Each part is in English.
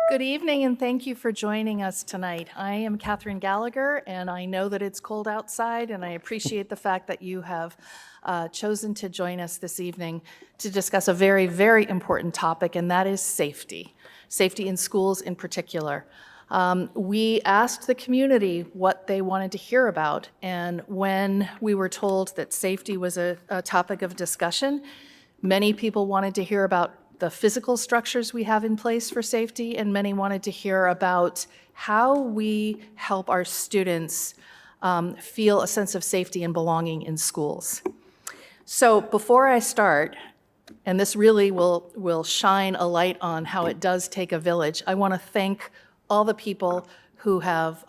Good evening, and thank you for joining us tonight. I am Catherine Gallagher, and I know that it's cold outside, and I appreciate the fact that you have chosen to join us this evening to discuss a very, very important topic, and that is safety. Safety in schools in particular. We asked the community what they wanted to hear about, and when we were told that safety was a topic of discussion, many people wanted to hear about the physical structures we have in place for safety, and many wanted to hear about how we help our students feel a sense of safety and belonging in schools. So before I start, and this really will shine a light on how it does take a village, I want to thank all the people who have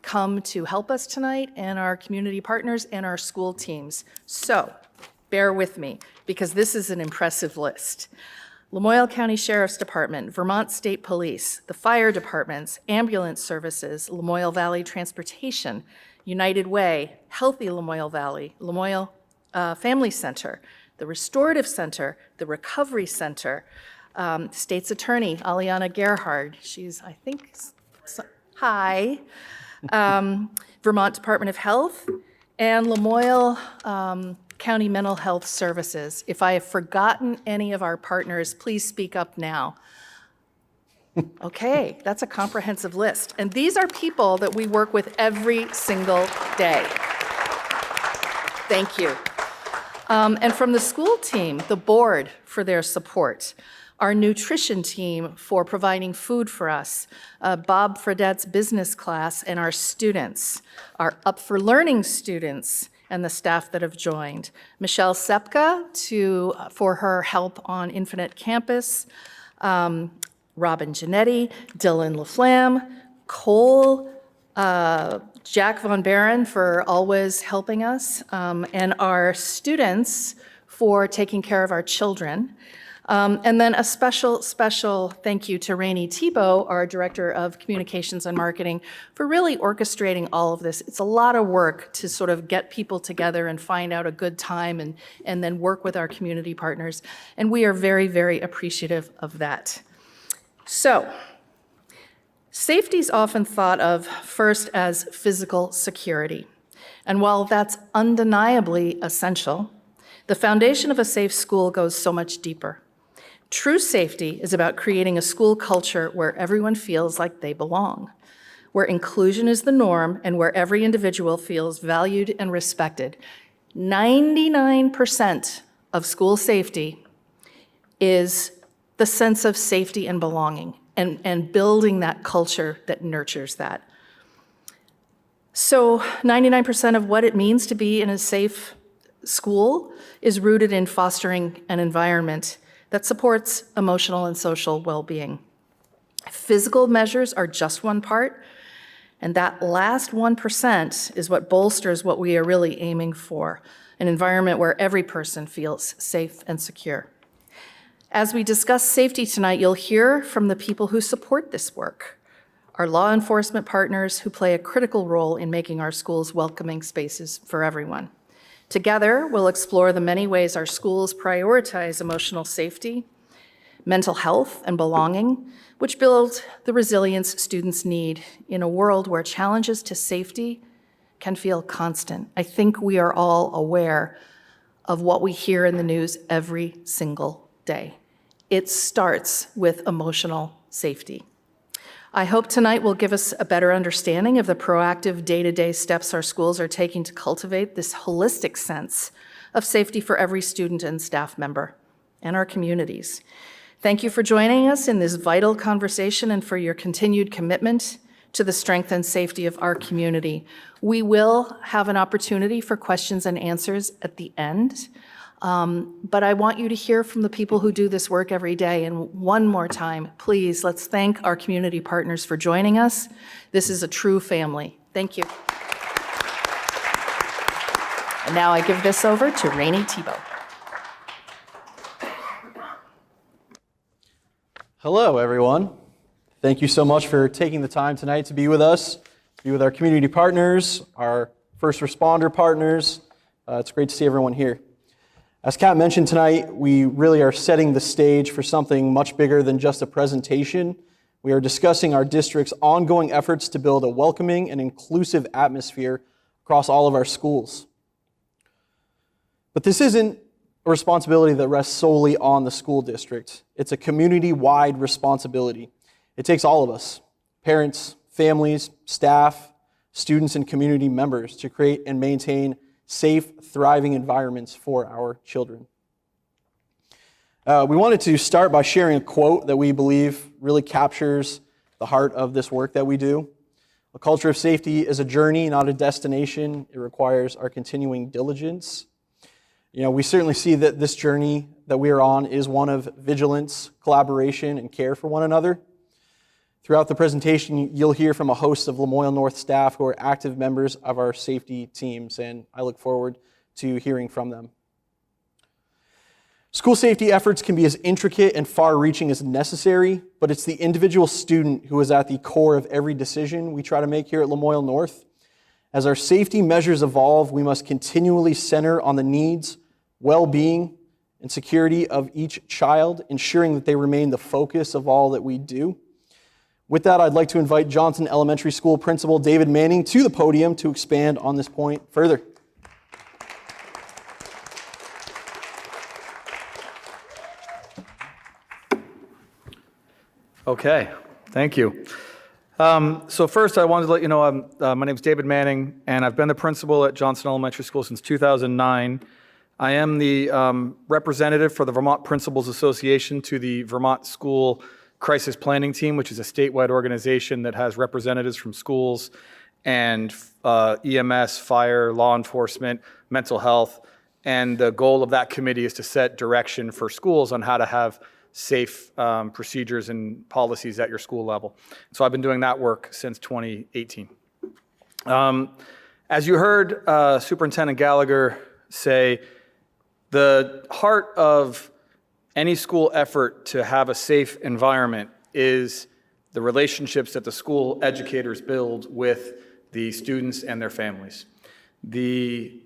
come to help us tonight, and our community partners and our school teams. So bear with me, because this is an impressive list. Lamoille County Sheriff's Department, Vermont State Police, the fire departments, ambulance services, Lamoille Valley Transportation, United Way, Healthy Lamoille Valley, Lamoille Family Center, the Restorative Center, the Recovery Center, State's Attorney, Aliana Gerhard, she's, I think, hi, Vermont Department of Health, and Lamoille County Mental Health Services. If I have forgotten any of our partners, please speak up now. Okay, that's a comprehensive list. And these are people that we work with every single day. Thank you. And from the school team, the board for their support, our nutrition team for providing food for us, Bob Fredette's business class, and our students, our Up for Learning students, and the staff that have joined. Michelle Sepka for her help on Infinite Campus, Robin Giannetti, Dylan LaFlam, Cole, Jack Von Baron for always helping us, and our students for taking care of our children. And then a special thank you to Rene Thibault, our Director of Communications and Marketing, for really orchestrating all of this. It's a lot of work to sort of get people together and find out a good time and then work with our community partners. And we are very, very appreciative of that. So, safety is often thought of first as physical security. And while that's undeniably essential, the foundation of a safe school goes so much deeper. True safety is about creating a school culture where everyone feels like they belong, where inclusion is the norm, and where every individual feels valued and respected. 99% of school safety is the sense of safety and belonging, and building that culture that nurtures that. So 99% of what it means to be in a safe school is rooted in fostering an environment that supports emotional and social well-being. Physical measures are just one part, and that last 1% is what bolsters what we are really aiming for, an environment where every person feels safe and secure. As we discuss safety tonight, you'll hear from the people who support this work, our law enforcement partners who play a critical role in making our schools welcoming spaces for everyone. Together, we'll explore the many ways our schools prioritize emotional safety, mental health, and belonging, which build the resilience students need in a world where challenges to safety can feel constant. I think we are all aware of what we hear in the news every single day. It starts with emotional safety. I hope tonight will give us a better understanding of the proactive day-to-day steps our schools are taking to cultivate this holistic sense of safety for every student and staff member and our communities. Thank you for joining us in this vital conversation and for your continued commitment to the strength and safety of our community. We will have an opportunity for questions and answers at the end. But I want you to hear from the people who do this work every day. And one more time, please, let's thank our community partners for joining us. This is a true family. Thank you. And now I give this over to Rene Thibault. Hello, everyone. Thank you so much for taking the time tonight to be with us, to be with our community partners, our first responder partners. It's great to see everyone here. As Kat mentioned tonight, we really are setting the stage for something much bigger than just a presentation. We are discussing our district's ongoing efforts to build a welcoming and inclusive atmosphere across all of our schools. But this isn't a responsibility that rests solely on the school district. It's a community-wide responsibility. It takes all of us, parents, families, staff, students, and community members, to create and maintain safe, thriving environments for our children. We wanted to start by sharing a quote that we believe really captures the heart of this work that we do. A culture of safety is a journey, not a destination. It requires our continuing diligence. We certainly see that this journey that we are on is one of vigilance, collaboration, and care for one another. Throughout the presentation, you'll hear from a host of Lamoille North staff who are active members of our safety teams, and I look forward to hearing from them. School safety efforts can be as intricate and far-reaching as necessary, but it's the individual student who is at the core of every decision we try to make here at Lamoille North. As our safety measures evolve, we must continually center on the needs, well-being, and security of each child, ensuring that they remain the focus of all that we do. With that, I'd like to invite Johnson Elementary School Principal David Manning to the podium to expand on this point further. Okay, thank you. So first, I wanted to let you know my name is David Manning, and I've been the principal at Johnson Elementary School since 2009. I am the representative for the Vermont Principals Association to the Vermont School Crisis Planning Team, which is a statewide organization that has representatives from schools and EMS, fire, law enforcement, mental health, and the goal of that committee is to set direction for schools on how to have safe procedures and policies at your school level. So I've been doing that work since 2018. As you heard Superintendent Gallagher say, the heart of any school effort to have a safe environment is the relationships that the school educators build with the students and their families. The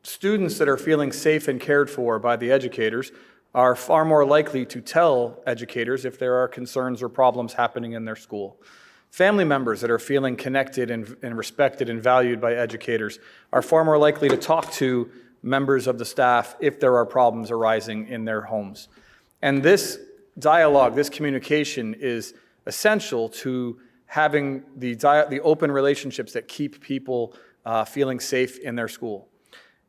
students that are feeling safe and cared for by the educators are far more likely to tell educators if there are concerns or problems happening in their school. Family members that are feeling connected and respected and valued by educators are far more likely to talk to members of the staff if there are problems arising in their homes. And this dialogue, this communication is essential to having the open relationships that keep people feeling safe in their school.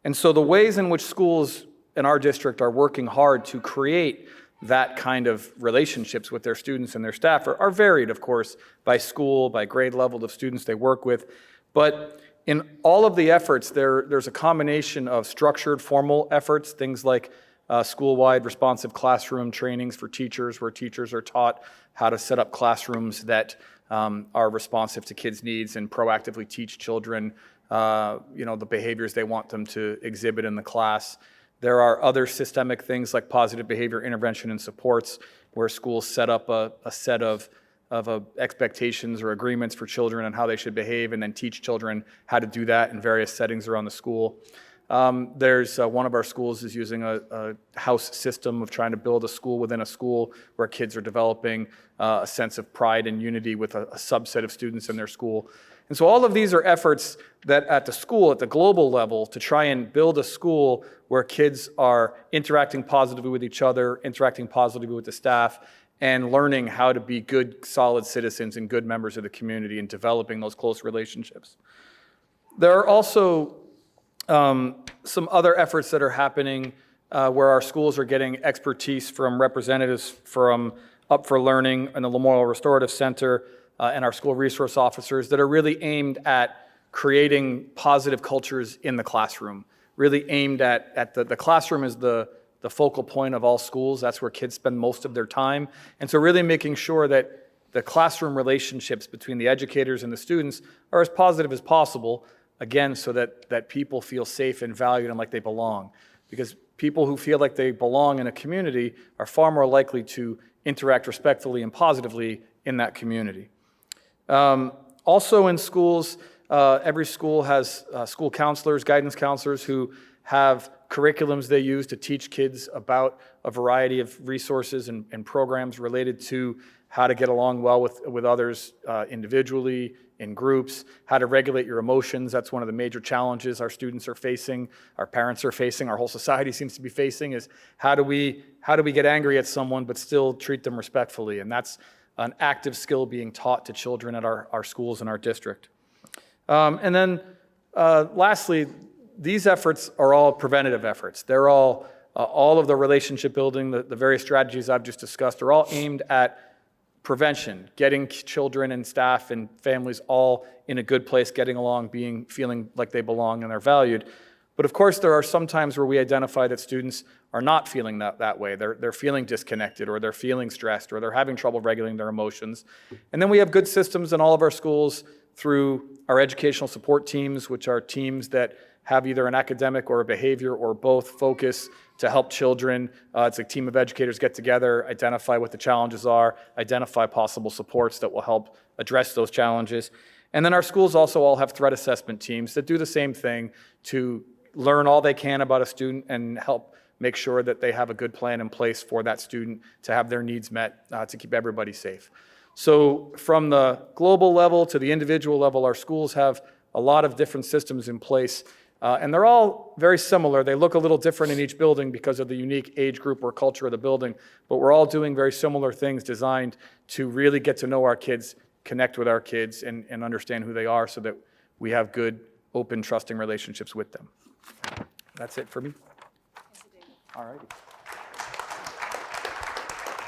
And so the ways in which schools in our district are working hard to create that kind of relationships with their students and their staff are varied, of course, by school, by grade level of students they work with. But in all of the efforts, there's a combination of structured, formal efforts, things like school-wide responsive classroom trainings for teachers, where teachers are taught how to set up classrooms that are responsive to kids' needs and proactively teach children the behaviors they want them to exhibit in the class. There are other systemic things like positive behavior intervention and supports, where schools set up a set of expectations or agreements for children on how they should behave, and then teach children how to do that in various settings around the school. There's one of our schools is using a house system of trying to build a school within a school where kids are developing a sense of pride and unity with a subset of students in their school. And so all of these are efforts that at the school, at the global level, to try and build a school where kids are interacting positively with each other, interacting positively with the staff, and learning how to be good, solid citizens and good members of the community and developing those close relationships. There are also some other efforts that are happening where our schools are getting expertise from representatives from Up for Learning and the Lamoille Restorative Center and our school resource officers that are really aimed at creating positive cultures in the classroom, really aimed at the classroom is the focal point of all schools. That's where kids spend most of their time. And so really making sure that the classroom relationships between the educators and the students are as positive as possible, again, so that people feel safe and valued and like they belong. Because people who feel like they belong in a community are far more likely to interact respectfully and positively in that community. Also in schools, every school has school counselors, guidance counselors who have curriculums they use to teach kids about a variety of resources and programs related to how to get along well with others individually, in groups, how to regulate your emotions. That's one of the major challenges our students are facing, our parents are facing, our whole society seems to be facing, is how do we get angry at someone but still treat them respectfully? And that's an active skill being taught to children at our schools in our district. And then lastly, these efforts are all preventative efforts. They're all of the relationship building, the various strategies I've just discussed are all aimed at prevention, getting children and staff and families all in a good place, getting along, feeling like they belong and are valued. But of course, there are some times where we identify that students are not feeling that way. They're feeling disconnected, or they're feeling stressed, or they're having trouble regulating their emotions. And then we have good systems in all of our schools through our educational support teams, which are teams that have either an academic or a behavior or both focus to help children. It's a team of educators get together, identify what the challenges are, identify possible supports that will help address those challenges. And then our schools also all have threat assessment teams that do the same thing to learn all they can about a student and help make sure that they have a good plan in place for that student to have their needs met, to keep everybody safe. So from the global level to the individual level, our schools have a lot of different systems in place. And they're all very similar. They look a little different in each building because of the unique age group or culture of the building, but we're all doing very similar things designed to really get to know our kids, connect with our kids, and understand who they are so that we have good, open, trusting relationships with them. That's it for me. All righty.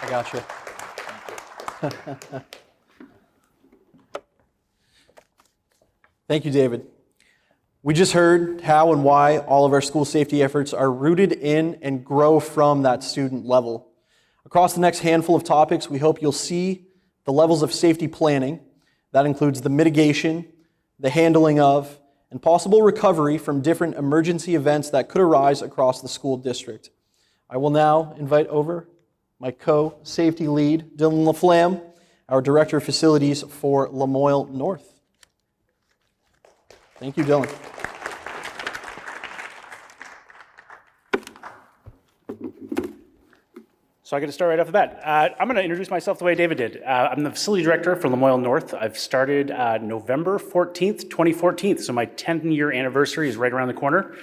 I got you. Thank you, David. We just heard how and why all of our school safety efforts are rooted in and grow from that student level. Across the next handful of topics, we hope you'll see the levels of safety planning. That includes the mitigation, the handling of, and possible recovery from different emergency events that could arise across the school district. I will now invite over my co-safety lead, Dylan LaFlam, our Director of Facilities for Lamoille North. Thank you, Dylan. So I get to start right off the bat. I'm going to introduce myself the way David did. I'm the facility director for Lamoille North. I've started November 14th, 2014, so my 10-year anniversary is right around the corner.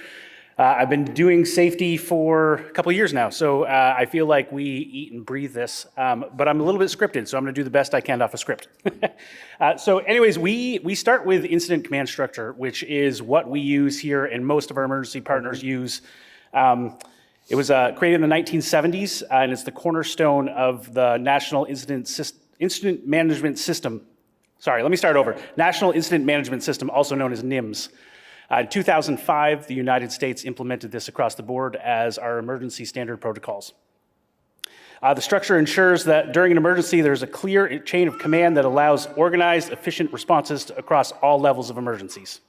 I've been doing safety for a couple of years now, so I feel like we eat and breathe this, but I'm a little bit scripted, so I'm going to do the best I can off a script. So anyways, we start with incident command structure, which is what we use here and most of our emergency partners use. It was created in the 1970s, and it's the cornerstone of the National Incident Management System. Sorry, let me start over. National Incident Management System, also known as NIMS. In 2005, the United States implemented this across the board as our emergency standard protocols. The structure ensures that during an emergency, there's a clear chain of command that allows organized, efficient responses across all levels of emergencies.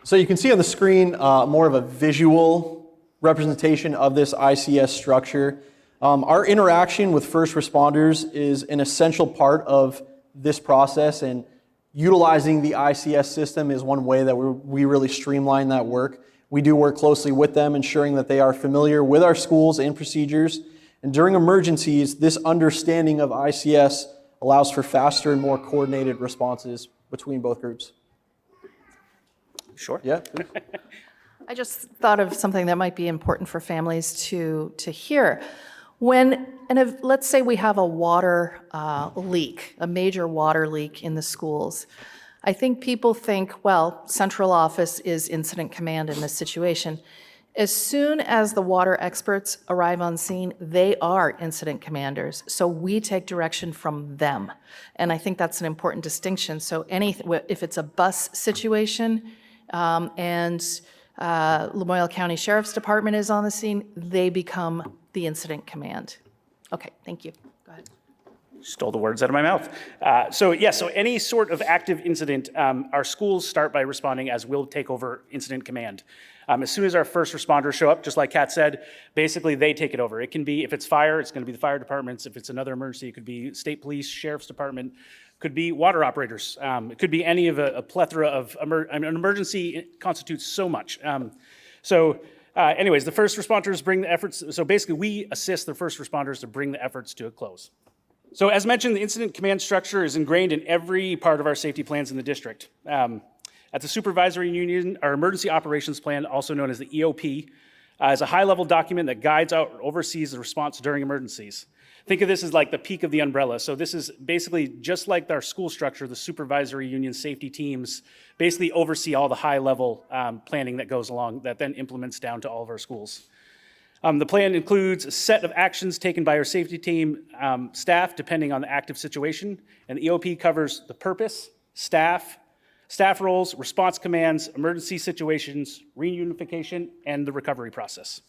So you can see on the screen more of a visual representation of this ICS structure. Our interaction with first responders is an essential part of this process, and utilizing the ICS system is one way that we really streamline that work. We do work closely with them, ensuring that they are familiar with our schools and procedures. And during emergencies, this understanding of ICS allows for faster and more coordinated responses between both groups. Sure. Yeah. I just thought of something that might be important for families to hear. Let's say we have a water leak, a major water leak in the schools. I think people think, well, central office is incident command in this situation. As soon as the water experts arrive on scene, they are incident commanders. So we take direction from them. And I think that's an important distinction. So if it's a bus situation, and Lamoille County Sheriff's Department is on the scene, they become the incident command. Okay, thank you. Go ahead. Stole the words out of my mouth. So any sort of active incident, our schools start by responding as we'll take over incident command. As soon as our first responders show up, just like Kat said, basically they take it over. It can be, if it's fire, it's going to be the fire departments. If it's another emergency, it could be state police, sheriff's department, could be water operators. It could be any of a plethora of, an emergency constitutes so much. So Anyways, the first responders bring the efforts. So basically, we assist the first responders to bring the efforts to a close. So as mentioned, the incident command structure is ingrained in every part of our safety plans in the district. At the Supervisory Union, our Emergency Operations Plan, also known as the EOP, is a high-level document that guides out or oversees the response during emergencies. Think of this as like the peak of the umbrella. So this is basically just like our school structure, the Supervisory Union safety teams basically oversee all the high-level planning that goes along that then implements down to all of our schools. The plan includes a set of actions taken by our safety team staff depending on the active situation, and the EOP covers the purpose, staff roles, response commands, emergency situations, reunification, and the recovery process.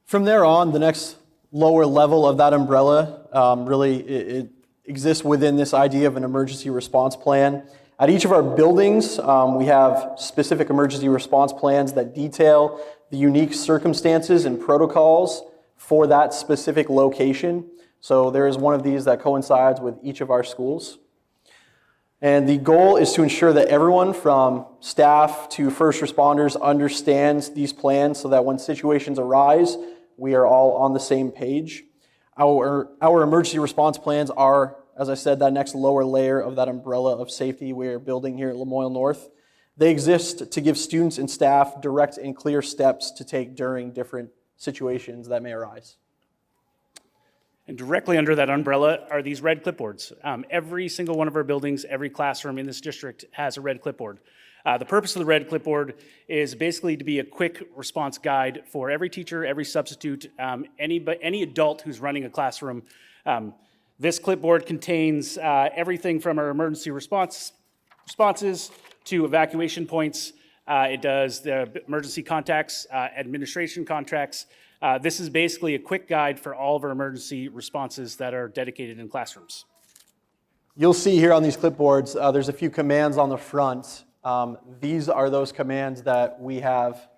From there on, the next lower level of that umbrella it exists within this idea of an emergency response plan. At each of our buildings, we have specific emergency response plans that detail the unique circumstances and protocols for that specific location. So there is one of these that coincides with each of our schools. And the goal is to ensure that everyone from staff to first responders understands these plans so that when situations arise, we are all on the same page. Our emergency response plans are, as I said, that next lower layer of that umbrella of safety we are building here at Lamoille North. They exist to give students and staff direct and clear steps to take during different situations that may arise. And directly under that umbrella are these red clipboards. Every single one of our buildings, every classroom in this district has a red clipboard. The purpose of the red clipboard is basically to be a quick response guide for every teacher, every substitute, any adult who's running a classroom. This clipboard contains everything from our emergency responses to evacuation points. It does the emergency contacts, administration contracts. This is basically a quick guide for all of our emergency responses that are dedicated in classrooms. You'll see here on these clipboards, there's a few commands on the front. These are those commands that we have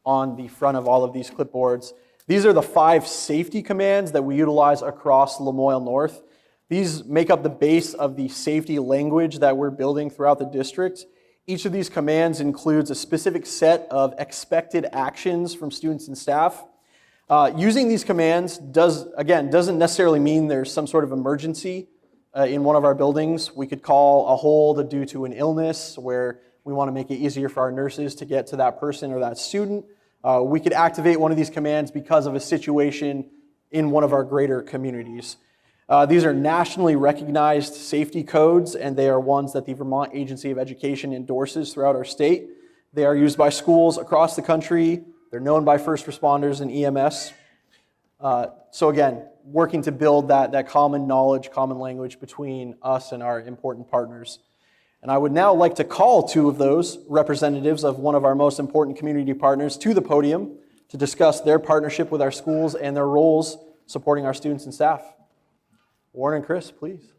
on the front of all of these clipboards. These are the 5 safety commands that we utilize across Lamoille North. These make up the base of the safety language that we're building throughout the district. Each of these commands includes a specific set of expected actions from students and staff. Using these commands doesn't necessarily mean there's some sort of emergency in one of our buildings. We could call a hold due to an illness where we want to make it easier for our nurses to get to that person or that student. We could activate one of these commands because of a situation in one of our greater communities. These are nationally recognized safety codes, and they are ones that the Vermont Agency of Education endorses throughout our state. They are used by schools across the country. They're known by first responders and EMS. So again, working to build that common knowledge, common language between us and our important partners. And I would now like to call 2 of those representatives of one of our most important community partners to the podium to discuss their partnership with our schools and their roles supporting our students and staff. Warren and Chris, please.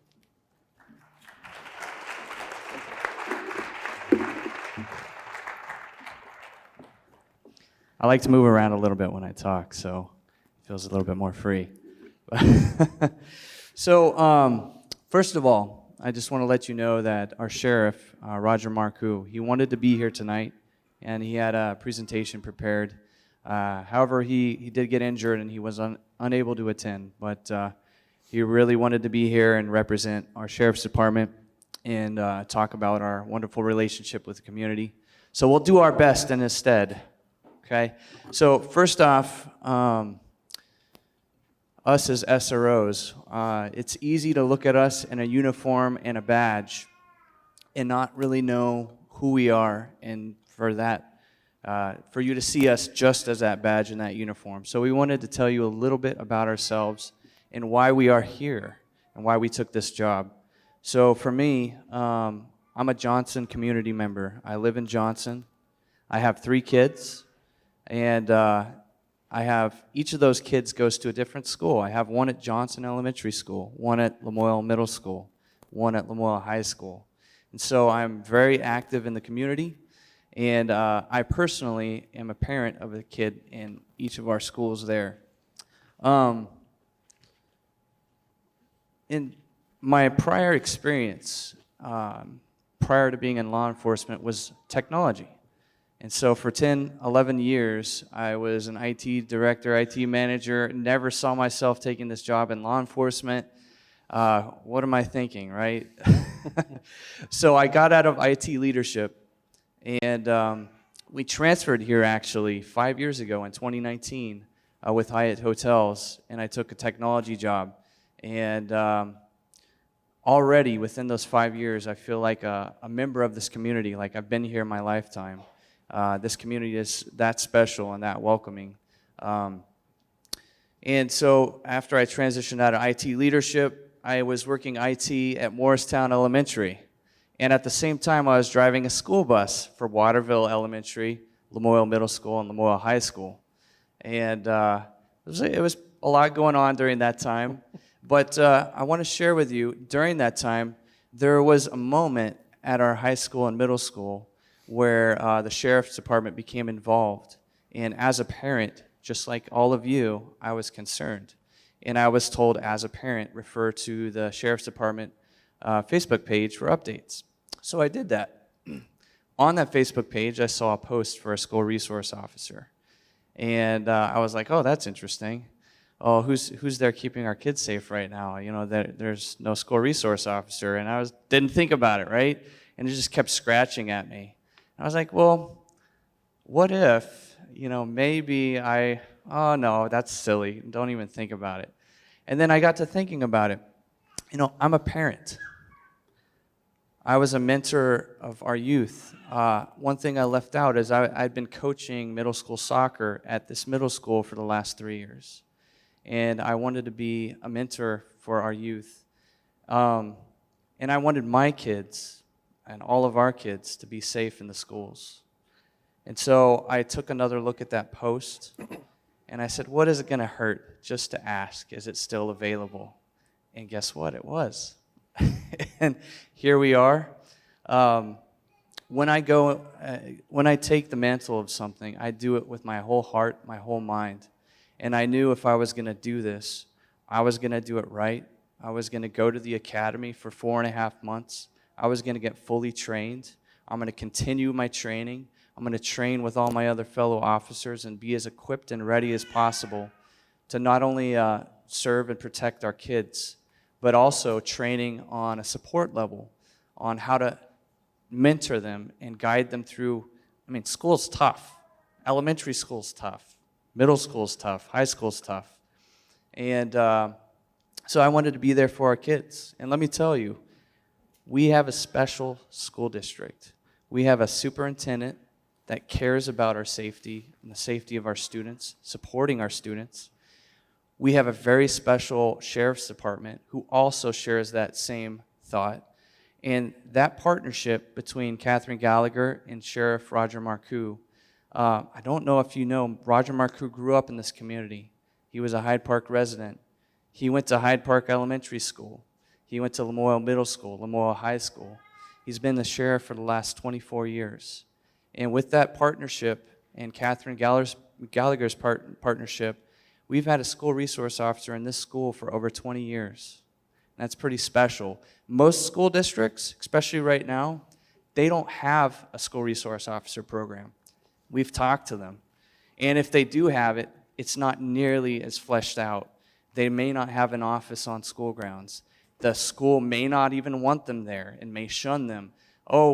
I like to move around a little bit when I talk, so it feels a little bit more free. So, first of all, I just want to let you know that our sheriff, Roger Marcoux, he wanted to be here tonight, and he had a presentation prepared. However, he did get injured, and he was unable to attend, but he really wanted to be here and represent our sheriff's department and talk about our wonderful relationship with the community. So we'll do our best in his stead. Okay, so first off, us as SROs, it's easy to look at us in a uniform and a badge and not really know who we are, and for you to see us just as that badge and that uniform. So we wanted to tell you a little bit about ourselves and why we are here and why we took this job. So for me, I'm a Johnson community member. I live in Johnson. I have 3 kids. And each of those kids goes to a different school. I have one at Johnson Elementary School, one at Lamoille Middle School, one at Lamoille High School. And so I'm very active in the community, and I personally am a parent of a kid in each of our schools there. In my prior experience, prior to being in law enforcement, was technology. And so for 10, 11 years, I was an IT director, IT manager, never saw myself taking this job in law enforcement. What am I thinking, right? So I got out of IT leadership, and we transferred here actually 5 years ago in 2019 with Hyatt Hotels, and I took a technology job. And already within those 5 years, I feel like a member of this community, like I've been here my lifetime. This community is that special and that welcoming. And so after I transitioned out of IT leadership, I was working IT at Morristown Elementary. And at the same time, I was driving a school bus for Waterville Elementary, Lamoille Middle School, and Lamoille High School. And it was a lot going on during that time. But I want to share with you, during that time, there was a moment at our high school and middle school where the sheriff's department became involved. And as a parent, just like all of you, I was concerned. And I was told, as a parent, refer to the sheriff's department Facebook page for updates. So I did that. On that Facebook page, I saw a post for a school resource officer. And I was like, oh, that's interesting. Oh, who's there keeping our kids safe right now? You know, there's no school resource officer. And I didn't think about it, right? And it just kept scratching at me. I was like, well, what if, maybe oh no, that's silly. Don't even think about it. And then I got to thinking about it. I'm a parent. I was a mentor of our youth. One thing I left out is I'd been coaching middle school soccer at this middle school for the last 3 years. And I wanted to be a mentor for our youth. And I wanted my kids and all of our kids to be safe in the schools. And so I took another look at that post, and I said, what is it going to hurt just to ask, is it still available? And guess what? It was. And here we are. When I take the mantle of something, I do it with my whole heart, my whole mind. And I knew if I was going to do this, I was going to do it right. I was going to go to the academy for 4.5 months. I was going to get fully trained. I'm going to continue my training. I'm going to train with all my other fellow officers and be as equipped and ready as possible to not only serve and protect our kids, but also training on a support level on how to mentor them and guide them through. School's tough. Elementary school's tough. Middle school's tough. High school's tough. And so I wanted to be there for our kids. And let me tell you, we have a special school district. We have a superintendent that cares about our safety and the safety of our students, supporting our students. We have a very special sheriff's department who also shares that same thought. And that partnership between Catherine Gallagher and Sheriff Roger Marcoux, I don't know if you know, Roger Marcoux grew up in this community. He was a Hyde Park resident. He went to Hyde Park Elementary School. He went to Lamoille Middle School, Lamoille High School. He's been the sheriff for the last 24 years. And with that partnership and Catherine Gallagher's partnership, we've had a school resource officer in this school for over 20 years. That's pretty special. Most school districts, especially right now, they don't have a school resource officer program. We've talked to them. And if they do have it, it's not nearly as fleshed out. They may not have an office on school grounds. The school may not even want them there and may shun them. Oh,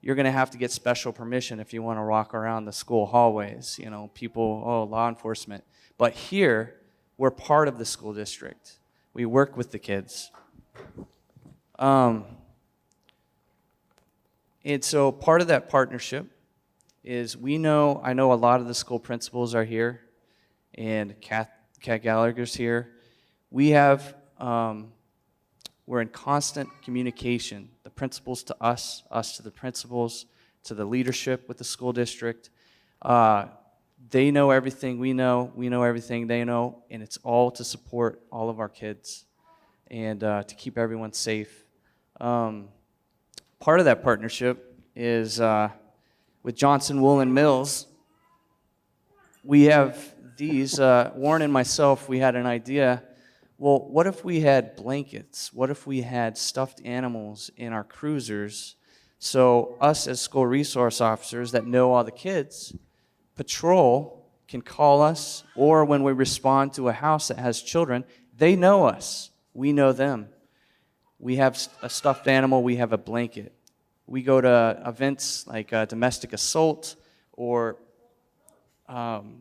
you're going to have to get special permission if you want to walk around the school hallways. Law enforcement. But here, we're part of the school district. We work with the kids. And so part of that partnership is I know a lot of the school principals are here, and Kat Gallagher's here. We're in constant communication, the principals to us to the principals, to the leadership with the school district. They know everything we know everything they know, and it's all to support all of our kids and to keep everyone safe. Part of that partnership is with Johnson Woolen Mills. We have these, Warren and myself, we had an idea. Well, what if we had blankets? What if we had stuffed animals in our cruisers So us as school resource officers that know all the kids, patrol can call us, or when we respond to a house that has children, they know us. We know them. We have a stuffed animal, we have a blanket. We go to events like domestic assault, or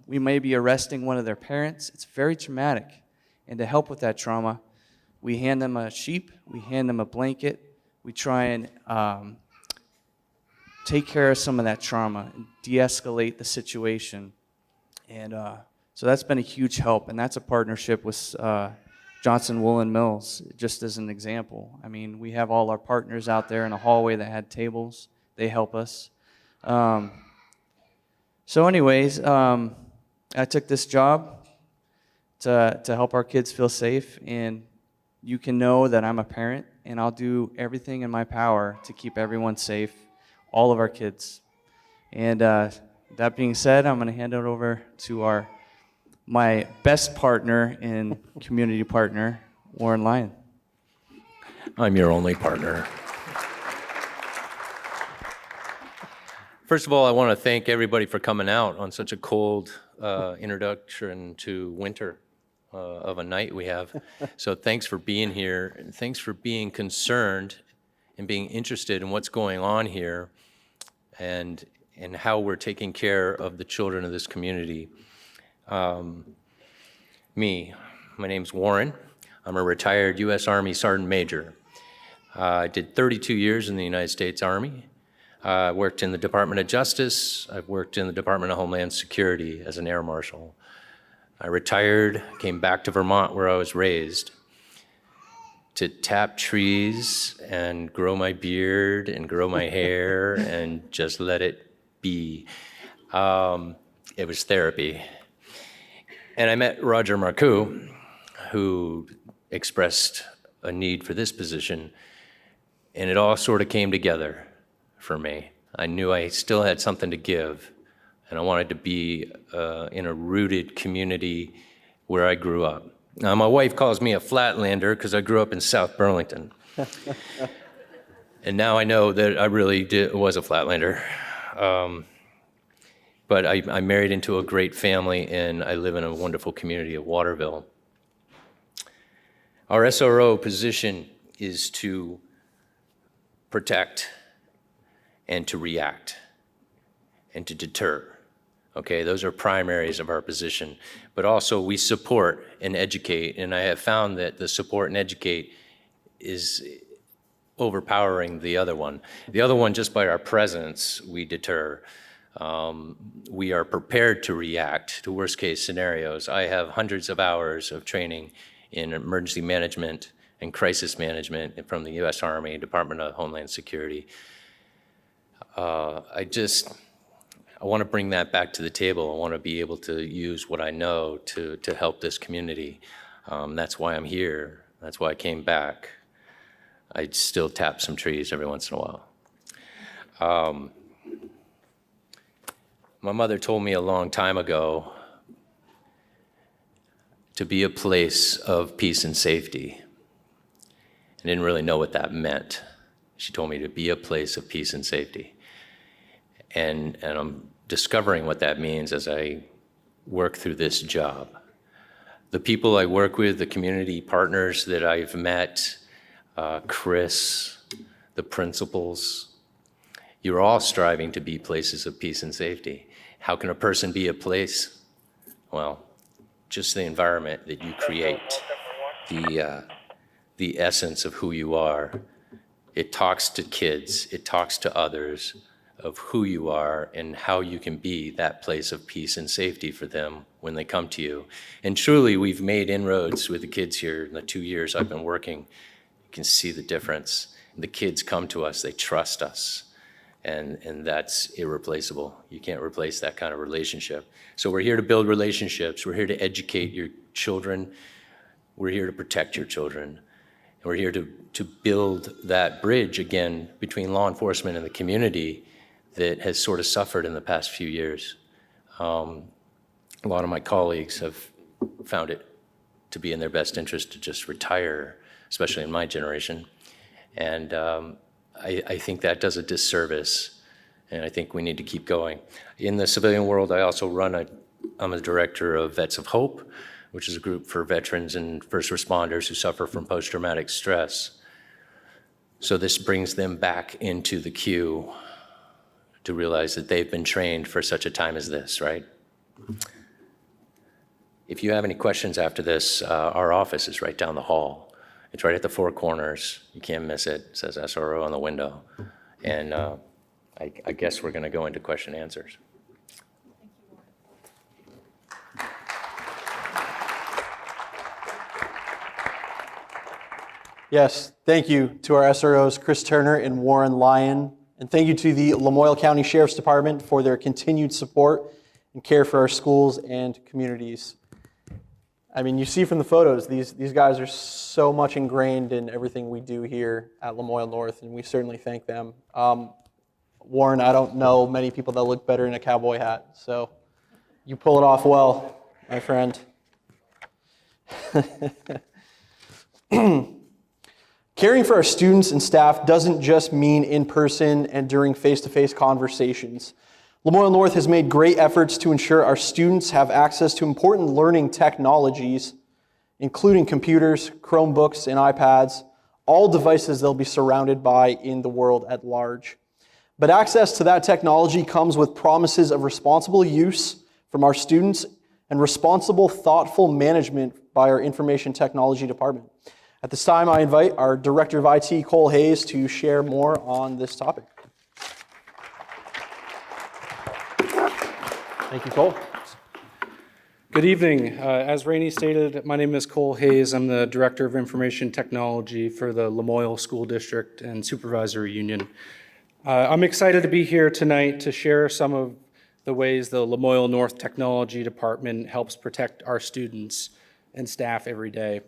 we may be arresting one of their parents. It's very traumatic. And to help with that trauma, we hand them a sheep, we hand them a blanket, we try and take care of some of that trauma and de-escalate the situation. And so that's been a huge help, and that's a partnership with Johnson Woolen Mills, just as an example. I mean, we have all our partners out there in a hallway that had tables. They help us. So anyways, I took this job to help our kids feel safe, and you can know that I'm a parent, and I'll do everything in my power to keep everyone safe, all of our kids. And that being said, I'm going to hand it over to my best partner and community partner, Warren Lyon. I'm your only partner. First of all, I want to thank everybody for coming out on such a cold introduction to winter of a night we have. So thanks for being here, and thanks for being concerned and being interested in what's going on here and how we're taking care of the children of this community. My name's Warren. I'm a retired U.S. Army Sergeant Major. I did 32 years in the United States Army. I worked in the Department of Justice. I've worked in the Department of Homeland Security as an air marshal. I retired, came back to Vermont where I was raised to tap trees and grow my beard and grow my hair and just let it be. It was therapy. And I met Roger Marcoux, who expressed a need for this position, and it all sort of came together for me. I knew I still had something to give, and I wanted to be in a rooted community where I grew up. Now, my wife calls me a flatlander because I grew up in South Burlington. And now I know that I really was a flatlander. But I married into a great family, and I live in a wonderful community of Waterville. Our SRO position is to protect and to react and to deter. Okay, those are primaries of our position. But also we support and educate, and I have found that the support and educate is overpowering the other one. The other one, just by our presence, we deter. We are prepared to react to worst case scenarios. I have hundreds of hours of training in emergency management and crisis management from the U.S. Army, Department of Homeland Security. I want to bring that back to the table. I want to be able to use what I know to help this community. That's why I'm here. That's why I came back. I still tap some trees every once in a while. My mother told me a long time ago to be a place of peace and safety. I didn't really know what that meant. She told me to be a place of peace and safety. And I'm discovering what that means as I work through this job. The people I work with, the community partners that I've met, Chris, the principals, you're all striving to be places of peace and safety. How can a person be a place? Well, just the environment that you create, the essence of who you are. It talks to kids, it talks to others of who you are and how you can be that place of peace and safety for them when they come to you. And truly, we've made inroads with the kids here in the 2 years I've been working. You can see the difference. The kids come to us, they trust us. And that's irreplaceable. You can't replace that kind of relationship. So we're here to build relationships. We're here to educate your children. We're here to protect your children. And we're here to build that bridge again between law enforcement and the community that has sort of suffered in the past few years. A lot of my colleagues have found it to be in their best interest to just retire, especially in my generation. And I think that does a disservice, and I think we need to keep going. In the civilian world, I also I'm a director of Vets of Hope, which is a group for veterans and first responders who suffer from post-traumatic stress. So this brings them back into the queue to realize that they've been trained for such a time as this, right? If you have any questions after this, our office is right down the hall. It's right at the four corners. You can't miss it. It says SRO on the window. And I guess we're going to go into question and answers. Yes, thank you to our SROs, Chris Turner and Warren Lyon. And thank you to the Lamoille County Sheriff's Department for their continued support and care for our schools and communities. I mean, you see from the photos, these guys are so much ingrained in everything we do here at Lamoille North, and we certainly thank them. Warren, I don't know many people that look better in a cowboy hat, so you pull it off well, my friend. Caring for our students and staff doesn't just mean in person and during face-to-face conversations. Lamoille North has made great efforts to ensure our students have access to important learning technologies, including computers, Chromebooks, and iPads, all devices they'll be surrounded by in the world at large. But access to that technology comes with promises of responsible use from our students and responsible, thoughtful management by our information technology department. At this time, I invite our Director of IT, Cole Hayes, to share more on this topic. Thank you, Cole. Good evening. As Rene stated, my name is Cole Hayes. I'm the Director of Information Technology for the Lamoille School District and Supervisory Union. I'm excited to be here tonight to share some of the ways the Lamoille North Technology Department helps protect our students and staff every day.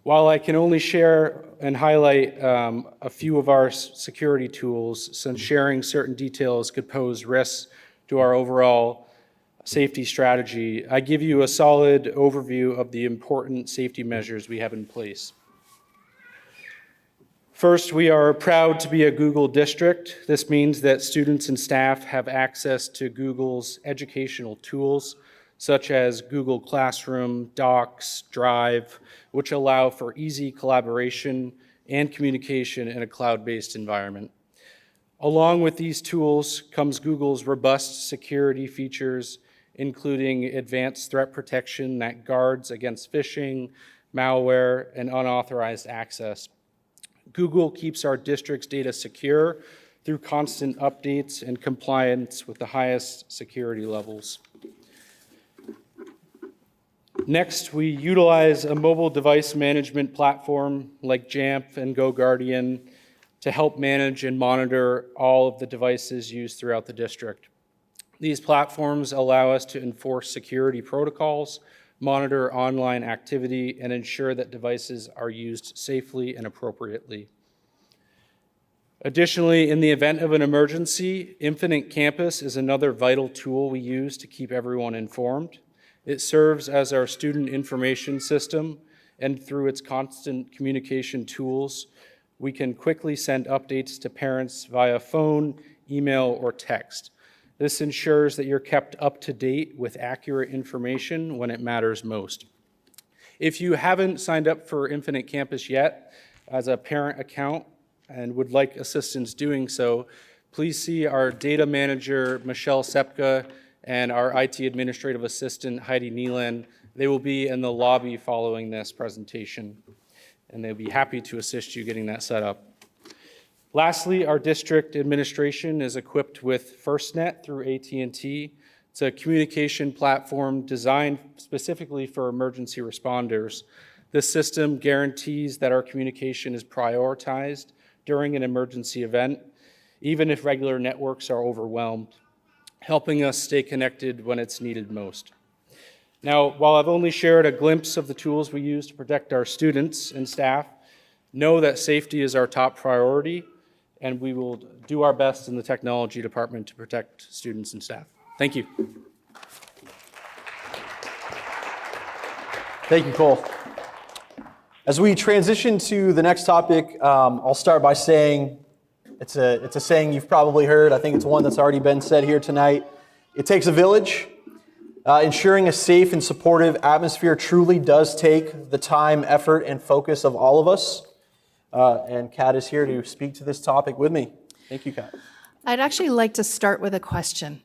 While I can only share and highlight a few of our security tools, since sharing certain details could pose risks to our overall safety strategy, I give you a solid overview of the important safety measures we have in place. First, we are proud to be a Google district. This means that students and staff have access to Google's educational tools, such as Google Classroom, Docs, Drive, which allow for easy collaboration and communication in a cloud-based environment. Along with these tools comes Google's robust security features, including advanced threat protection that guards against phishing, malware, and unauthorized access. Google keeps our district's data secure through constant updates and compliance with the highest security levels. Next, we utilize a mobile device management platform like Jamf and GoGuardian to help manage and monitor all of the devices used throughout the district. These platforms allow us to enforce security protocols, monitor online activity, and ensure that devices are used safely and appropriately. Additionally, in the event of an emergency, Infinite Campus is another vital tool we use to keep everyone informed. It serves as our student information system, and through its constant communication tools, we can quickly send updates to parents via phone, email, or text. This ensures that you're kept up to date with accurate information when it matters most. If you haven't signed up for Infinite Campus yet as a parent account and would like assistance doing so, please see our data manager, Michelle Sepka, and our IT administrative assistant, Heidi Neelan. They will be in the lobby following this presentation, and they'll be happy to assist you getting that set up. Lastly, our district administration is equipped with FirstNet through AT&T. It's a communication platform designed specifically for emergency responders. This system guarantees that our communication is prioritized during an emergency event, even if regular networks are overwhelmed, helping us stay connected when it's needed most. Now, while I've only shared a glimpse of the tools we use to protect our students and staff, know that safety is our top priority, and we will do our best in the technology department to protect students and staff. Thank you. Thank you, Cole. As we transition to the next topic, I'll start by saying It's a saying you've probably heard. I think it's one that's already been said here tonight. It takes a village. Ensuring a safe and supportive atmosphere truly does take the time, effort, and focus of all of us. And Kat is here to speak to this topic with me. Thank you, Kat. I'd actually like to start with a question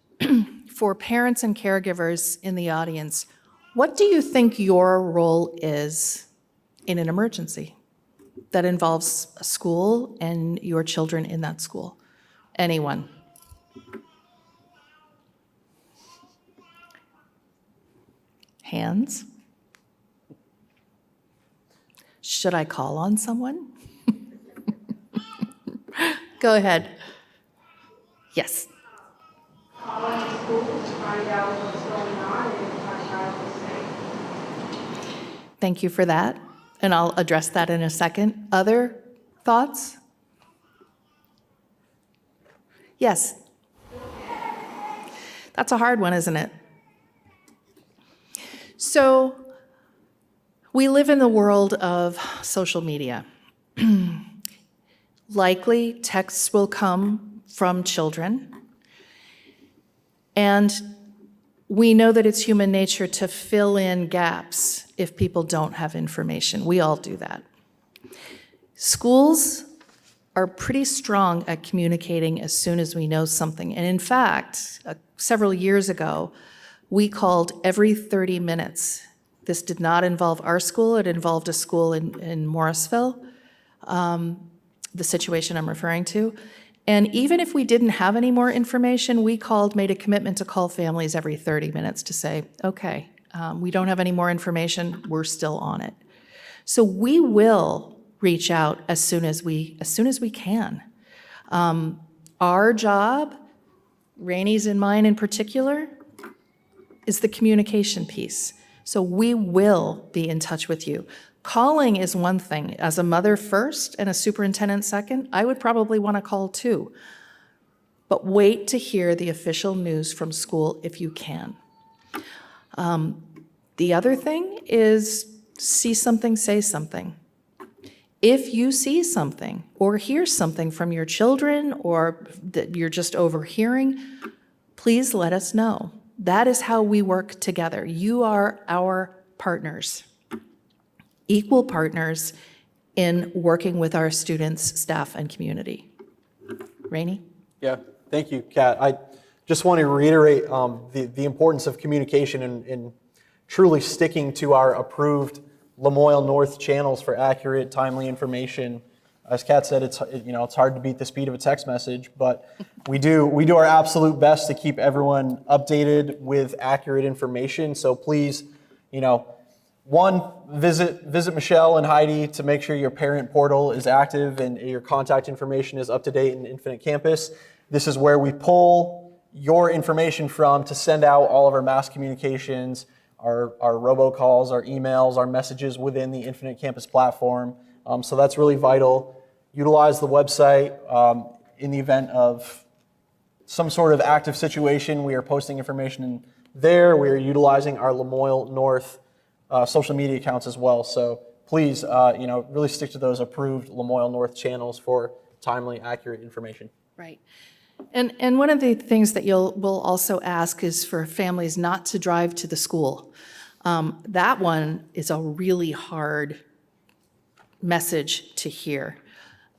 for parents and caregivers in the audience. What do you think your role is in an emergency that involves a school and your children in that school? Anyone? Hands? Should I call on someone? Go ahead. Yes. Calling the school to find out what's going on and if our child is safe. Thank you for that, and I'll address that in a second. Other thoughts? Yes. That's a hard one, isn't it? So, we live in the world of social media. Likely, texts will come from children. And we know that it's human nature to fill in gaps if people don't have information. We all do that. Schools are pretty strong at communicating as soon as we know something. And in fact, several years ago, we called every 30 minutes. This did not involve our school. It involved a school in Morrisville, the situation I'm referring to. And even if we didn't have any more information, we made a commitment to call families every 30 minutes to say, okay, we don't have any more information, we're still on it. So we will reach out as soon as we can. Our job, Rene's and mine in particular, is the communication piece. So we will be in touch with you. Calling is one thing. As a mother first and a superintendent second, I would probably want to call too. But wait to hear the official news from school if you can. The other thing is see something, say something. If you see something or hear something from your children or that you're just overhearing, please let us know. That is how we work together. You are our partners. Equal partners in working with our students, staff, and community. Rene? Yeah, thank you, Kat. I just want to reiterate the importance of communication and truly sticking to our approved Lamoille North channels for accurate, timely information. As Kat said, it's hard to beat the speed of a text message, but we do our absolute best to keep everyone updated with accurate information. So please, visit Michelle and Heidi to make sure your parent portal is active and your contact information is up to date in Infinite Campus. This is where we pull your information from to send out all of our mass communications, our robocalls, our emails, our messages within the Infinite Campus platform. So that's really vital. Utilize the website in the event of some sort of active situation. We are posting information in there. We are utilizing our Lamoille North social media accounts as well. So please, really stick to those approved Lamoille North channels for timely, accurate information. Right. And one of the things that we'll also ask is for families not to drive to the school. That one is a really hard message to hear.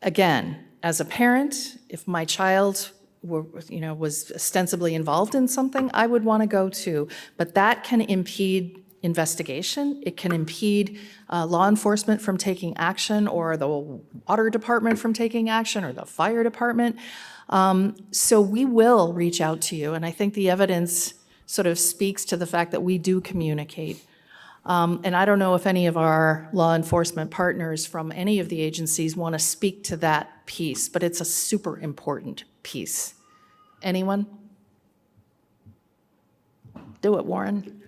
Again, as a parent, if my child was ostensibly involved in something, I would want to go too. But that can impede investigation. It can impede law enforcement from taking action, or the water department from taking action, or the fire department. So we will reach out to you, and I think the evidence sort of speaks to the fact that we do communicate. And I don't know if any of our law enforcement partners from any of the agencies want to speak to that piece, but it's a super important piece. Anyone? Do it, Warren.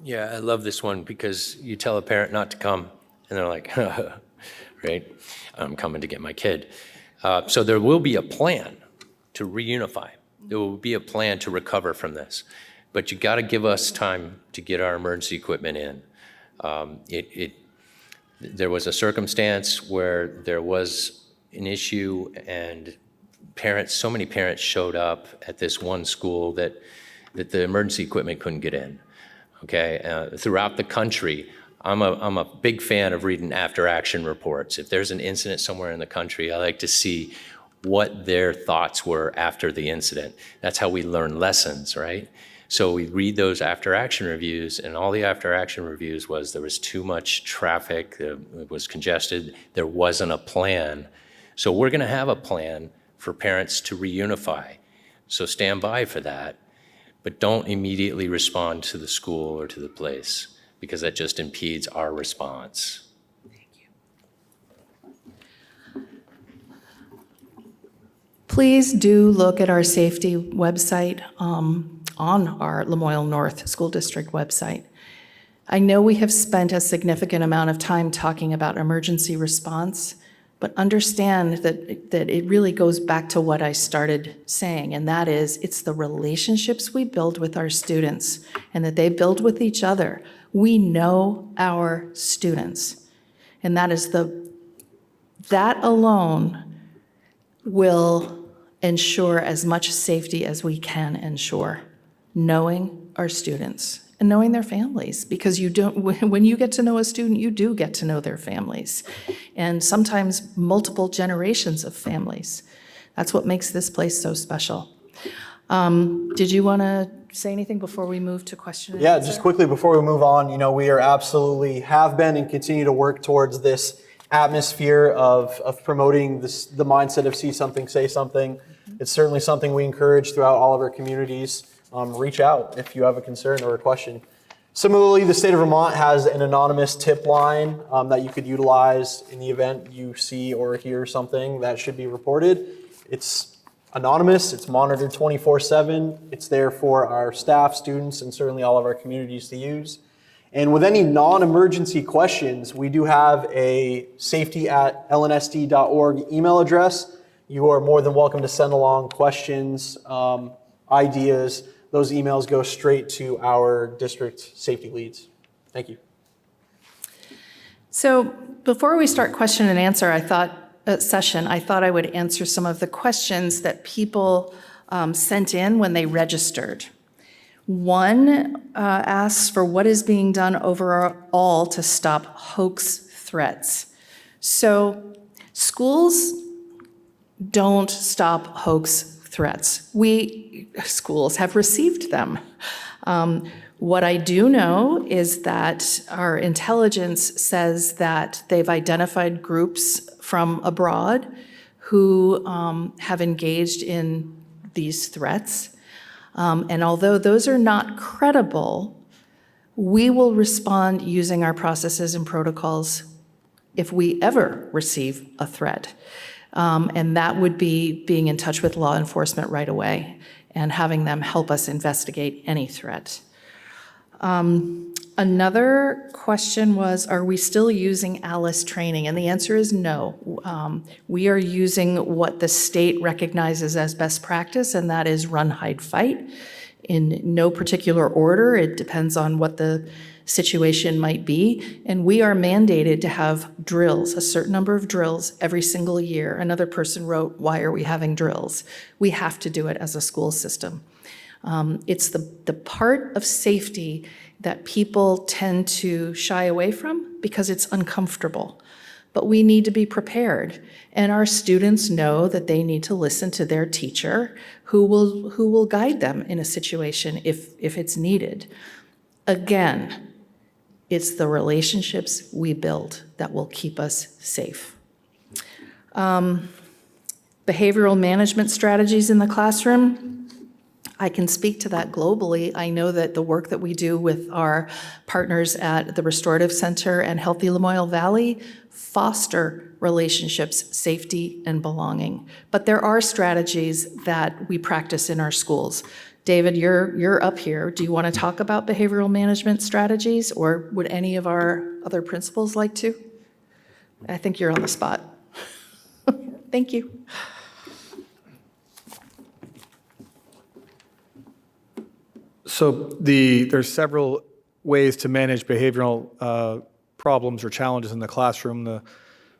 Yeah, I love this one because you tell a parent not to come, and they're like, right, I'm coming to get my kid. So there will be a plan to reunify. There will be a plan to recover from this. But you got to give us time to get our emergency equipment in. there was a circumstance where there was an issue and parents, so many parents showed up at this one school that the emergency equipment couldn't get in, okay? Throughout the country, I'm a big fan of reading after-action reports. If there's an incident somewhere in the country, I like to see what their thoughts were after the incident. That's how we learn lessons, right? So we read those after-action reviews, and all the after-action reviews was there was too much traffic, it was congested, there wasn't a plan. So we're gonna have a plan for parents to reunify. So stand by for that, but don't immediately respond to the school or to the place, because that just impedes our response. Please do look at our safety website on our Lamoille North School District website. I know we have spent a significant amount of time talking about emergency response, but understand that it really goes back to what I started saying, and that is it's the relationships we build with our students and that they build with each other. We know our students, and that alone will ensure as much safety as we can ensure, knowing our students and knowing their families, because when you get to know a student, you do get to know their families, and sometimes multiple generations of families. That's what makes this place so special. Did you want to say anything before we move to question and Yeah, answer? just quickly before we move on, we are absolutely have been and continue to work towards this atmosphere of promoting the mindset of see something, say something. It's certainly something we encourage throughout all of our communities. Reach out if you have a concern or a question. Similarly, the state of Vermont has an anonymous tip line that you could utilize in the event you see or hear something that should be reported. It's anonymous, it's monitored 24/7. It's there for our staff, students, and certainly all of our communities to use. And with any non-emergency questions, we do have a safety@lnsd.org email address. You are more than welcome to send along questions, ideas. Those emails go straight to our district safety leads. Thank you. So before we start question and answer, I thought I would answer some of the questions that people sent in when they registered. One asks for what is being done overall to stop hoax threats. So schools don't stop hoax threats. Schools have received them. What I do know is that our intelligence says that they've identified groups from abroad who have engaged in these threats. And although those are not credible, we will respond using our processes and protocols if we ever receive a threat. And that would be being in touch with law enforcement right away and having them help us investigate any threat. Another question was, are we still using ALICE training? And the answer is no. We are using what the state recognizes as best practice, and that is run, hide, fight. In no particular order, it depends on what the situation might be. And we are mandated to have drills, a certain number of drills every single year. Another person wrote, why are we having drills? We have to do it as a school system. It's the part of safety that people tend to shy away from because it's uncomfortable. But we need to be prepared. And our students know that they need to listen to their teacher who will guide them in a situation if it's needed. Again, it's the relationships we build that will keep us safe. Behavioral management strategies in the classroom. I can speak to that globally. I know that the work that we do with our partners at the Restorative Center and Healthy Lamoille Valley foster relationships, safety, and belonging. But there are strategies that we practice in our schools. David, you're up here. Do you want to talk about behavioral management strategies, or would any of our other principals like to? I think you're on the spot. Thank you. So there's several ways to manage behavioral problems or challenges in the classroom. The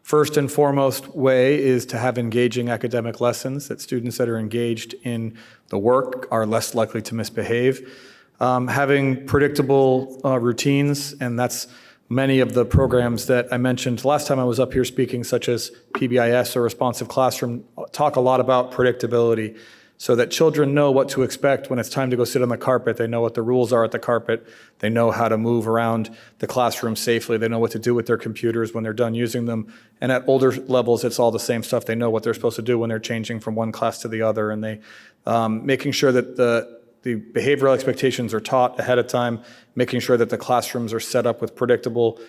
first and foremost way is to have engaging academic lessons, that students that are engaged in the work are less likely to misbehave. Having predictable routines, and that's many of the programs that I mentioned last time I was up here speaking, such as PBIS or Responsive Classroom, talk a lot about predictability so that children know what to expect when it's time to go sit on the carpet. They know what the rules are at the carpet. They know how to move around the classroom safely. They know what to do with their computers when they're done using them. And at older levels, it's all the same stuff. They know what they're supposed to do when they're changing from one class to the other. And they making sure that the behavioral expectations are taught ahead of time, making sure that the classrooms are set up with predictable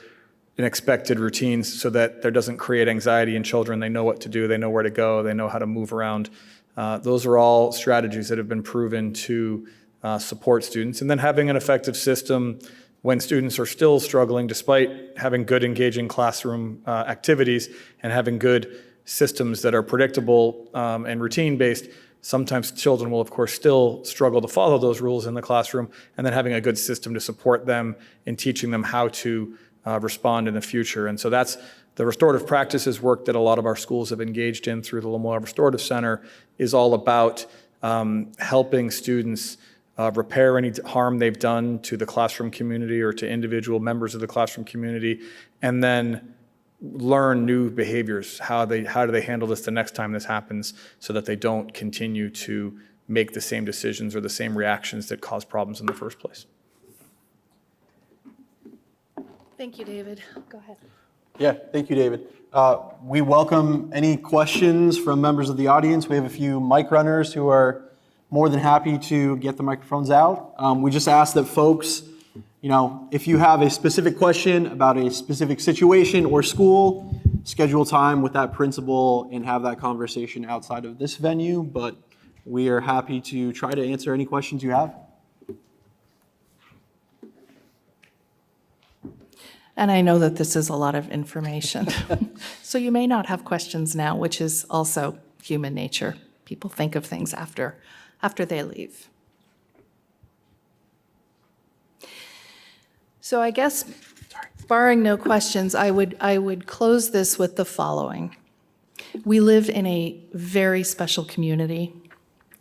and expected routines so that there doesn't create anxiety in children. They know what to do, they know where to go, they know how to move around. Those are all strategies that have been proven to support students. And then having an effective system when students are still struggling, despite having good engaging classroom activities and having good systems that are predictable and routine-based. Sometimes children will, of course, still struggle to follow those rules in the classroom, and then having a good system to support them in teaching them how to respond in the future. And so that's the restorative practices work that a lot of our schools have engaged in through the Lamoille Restorative Center is all about helping students repair any harm they've done to the classroom community or to individual members of the classroom community, and then learn new behaviors. How do they handle this the next time this happens so that they don't continue to make the same decisions or the same reactions that cause problems in the first place. Thank you, David. Go ahead. Yeah, thank you, David. We welcome any questions from members of the audience. We have a few mic runners who are more than happy to get the microphones out. We just ask that folks, if you have a specific question about a specific situation or school, schedule time with that principal and have that conversation outside of this venue, but we are happy to try to answer any questions you have. And I know that this is a lot of information. So you may not have questions now, which is also human nature. People think of things after they leave. So I guess, barring no questions, I would close this with the following. We live in a very special community.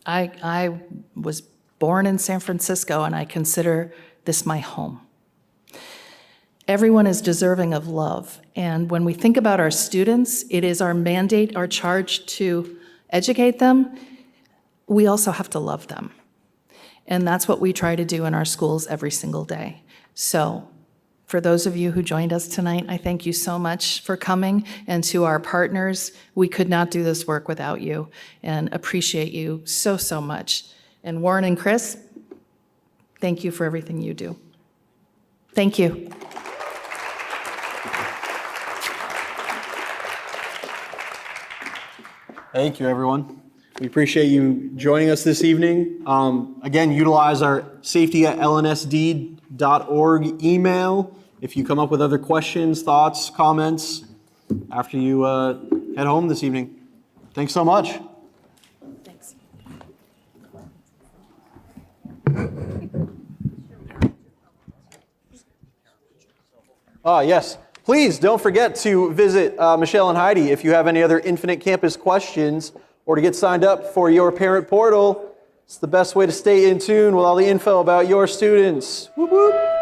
I was born in San Francisco, and I consider this my home. Everyone is deserving of love, and when we think about our students, it is our mandate, our charge to educate them. We also have to love them, and that's what we try to do in our schools every single day. So for those of you who joined us tonight, I thank you so much for coming, and to our partners, we could not do this work without you, and appreciate you so, so much. And Warren and Chris, thank you for everything you do. Thank you. Thank you, everyone. We appreciate you joining us this evening. Again, utilize our safety@lnsd.org email if you come up with other questions, thoughts, comments after you head home this evening. Thanks so much. Thanks. Yes. Please don't forget to visit Michelle and Heidi if you have any other Infinite Campus questions or to get signed up for your parent portal. It's the best way to stay in tune with all the info about your students. Whoop, whoop.